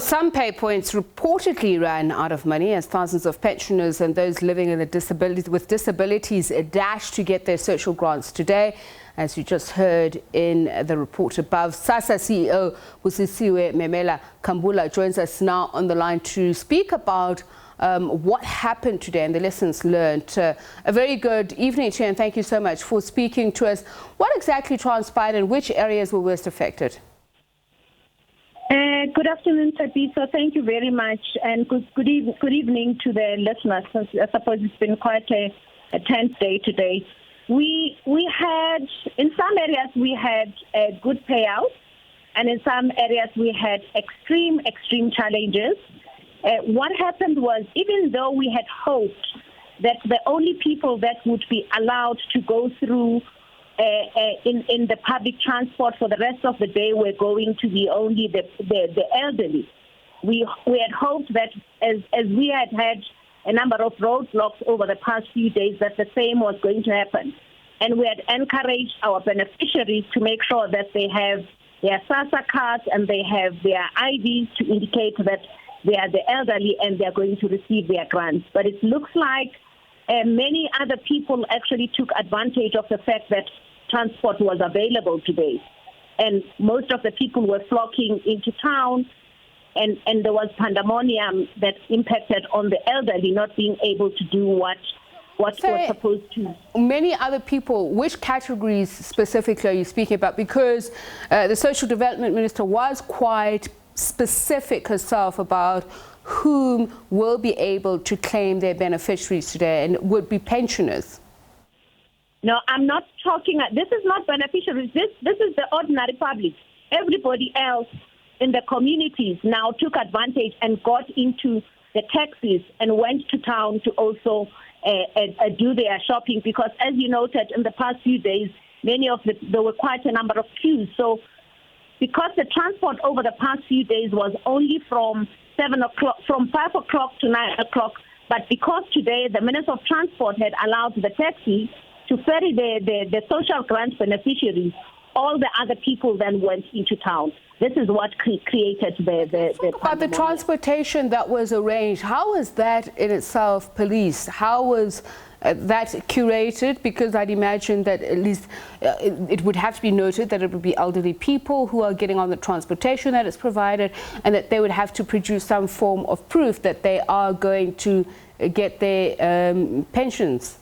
Some pay points reportedly ran out of money as thousands of pensioners and those living with disabilities dashed to get their social grants today. As you just heard in the report above, SASSA CEO Busisiwe Memela-Khambula joins us now on the line to speak about what happened today and the lessons learned. A very good evening to you, and thank you so much for speaking to us. What exactly transpired and which areas were worst affected? Good afternoon, Tabitha. Thank you very much, and good evening to the listeners. I suppose it's been quite a tense day today. We had, in some areas, we had good payouts, and in some areas we had extreme challenges. What happened was, even though we had hoped that the only people that would be allowed to go through in the public transport for the rest of the day were going to be only the elderly. We had hoped that as we had a number of roadblocks over the past few days, that the same was going to happen. And we had encouraged our beneficiaries to make sure that they have their SASSA cards and they have their IDs to indicate that they are the elderly and they are going to receive their grants. But it looks like many other people actually took advantage of the fact that transport was available today. And most of the people were flocking into town, and there was pandemonium that impacted on the elderly not being able to do what was supposed to. Many other people, which categories specifically are you speaking about? Because the Social Development Minister was quite specific herself about whom will be able to claim their beneficiaries today, and it would be pensioners. No, I'm not talking, this is not beneficiaries, this is the ordinary public. Everybody else in the communities now took advantage and got into the taxis and went to town to also do their shopping, because as you noted in the past few days, there were quite a number of queues. So because the transport over the past few days was only from 5 o'clock to 9 o'clock, but because today the Minister of Transport had allowed the taxi to ferry the social grant beneficiaries, all the other people then went into town. This is what created the But the transportation that was arranged, how was that in itself policed? How was that curated? Because I'd imagine that at least it would have to be noted that it would be elderly people who are getting on the transportation that is provided, and that they would have to produce some form of proof that they are going to get their pensions.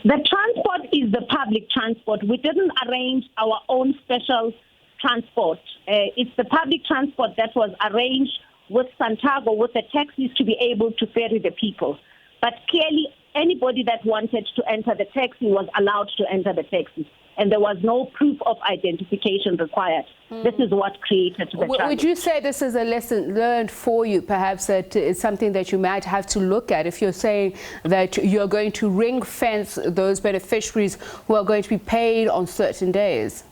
The transport is the public transport. We didn't arrange our own special transport. It's the public transport that was arranged with Santago, with the taxis, to be able to ferry the people. But clearly, anybody that wanted to enter the taxi was allowed to enter the taxi, and there was no proof of identification required. This is what created the challenge. Would you say this is a lesson learned for you, perhaps, that it's something that you might have to look at if you're saying that you're going to ring fence those beneficiaries who are going to be paid on certain days?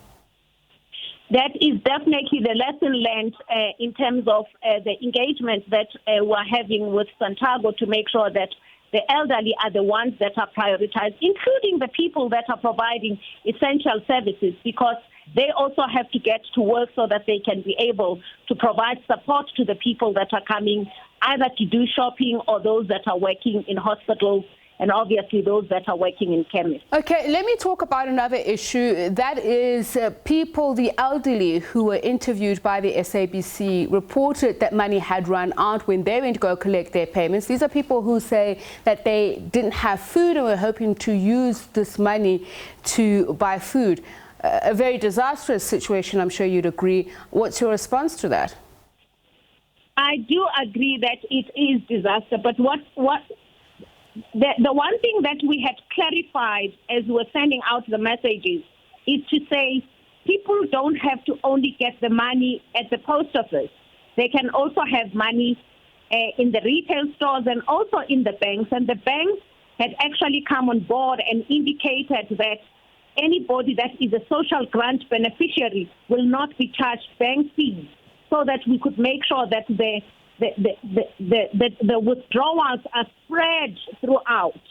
That is definitely the lesson learned in terms of the engagement that we're having with Santago to make sure that the elderly are the ones that are prioritized, including the people that are providing essential services, because they also have to get to work so that they can be able to provide support to the people that are coming either to do shopping or those that are working in hospitals, and obviously those that are working in chemists. Okay, let me talk about another issue. That is people, the elderly who were interviewed by the SABC, reported that money had run out when they went to go collect their payments. These are people who say that they didn't have food and were hoping to use this money to buy food. A very disastrous situation, I'm sure you'd agree. What's your response to that? I do agree that it is disaster, but the one thing that we had clarified as we were sending out the messages is to say people don't have to only get the money at the post office. They can also have money in the retail stores and also in the banks. And the banks had actually come on board and indicated that anybody that is a social grant beneficiary will not be charged bank fees, so that we could make sure that the withdrawals are spread throughout.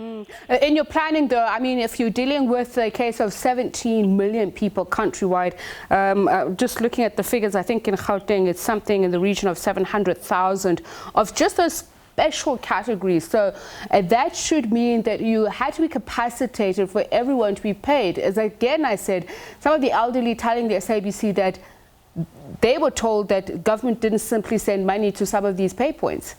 In your planning, though, I mean, if you're dealing with a case of 17 million people countrywide, just looking at the figures, I think in Gauteng it's something in the region of 700,000 of just those special categories. So that should mean that you had to be capacitated for everyone to be paid. As again I said, some of the elderly telling the SABC that they were told that government didn't simply send money to some of these pay points.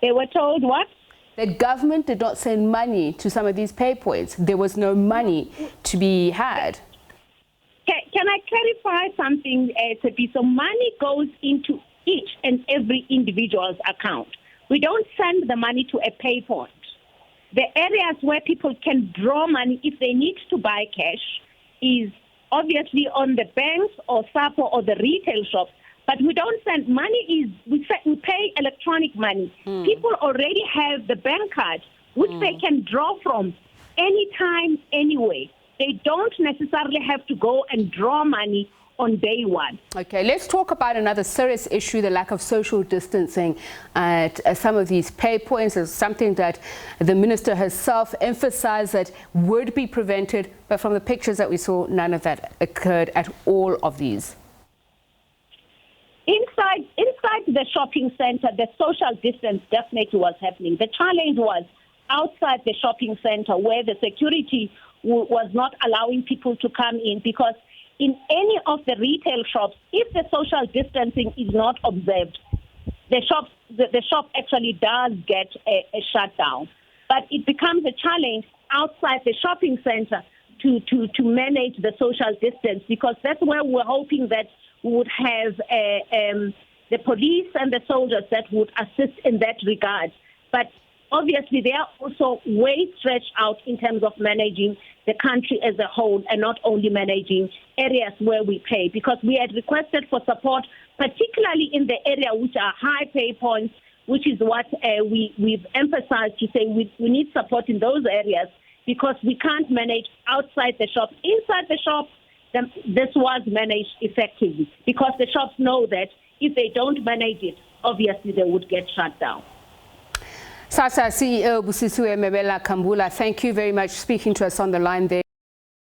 They were told what? That government did not send money to some of these pay points. There was no money to be had. Can I clarify something, Tsepi? So money goes into each and every individual's account. We don't send the money to a pay point. The areas where people can draw money if they need to buy cash is obviously on the banks or SAPO or the retail shops. But we don't send money. We pay electronic money. People already have the bank card, which they can draw from anytime, anyway. They don't necessarily have to go and draw money on day one. Okay, let's talk about another serious issue, the lack of social distancing at some of these pay points. Is something that the minister herself emphasized that would be prevented, but from the pictures that we saw, none of that occurred at all of these. Inside the shopping center, the social distance definitely was happening. The challenge was outside the shopping center where the security was not allowing people to come in, because in any of the retail shops, if the social distancing is not observed, the shop actually does get a shutdown. But it becomes a challenge outside the shopping center to manage the social distance, because that's where we're hoping that we would have the police and the soldiers that would assist in that regard. But obviously, they are also way stretched out in terms of managing the country as a whole and not only managing areas where we pay, because we had requested for support, particularly in the area which are high pay points, which is what we've emphasized to say we need support in those areas, because we can't manage outside the shop. Inside the shop, this was managed effectively, because the shops know that if they don't manage it, obviously they would get shut down. SASSA CEO Busisiwe Memela-Khambula, thank you very much for speaking to us on the line there.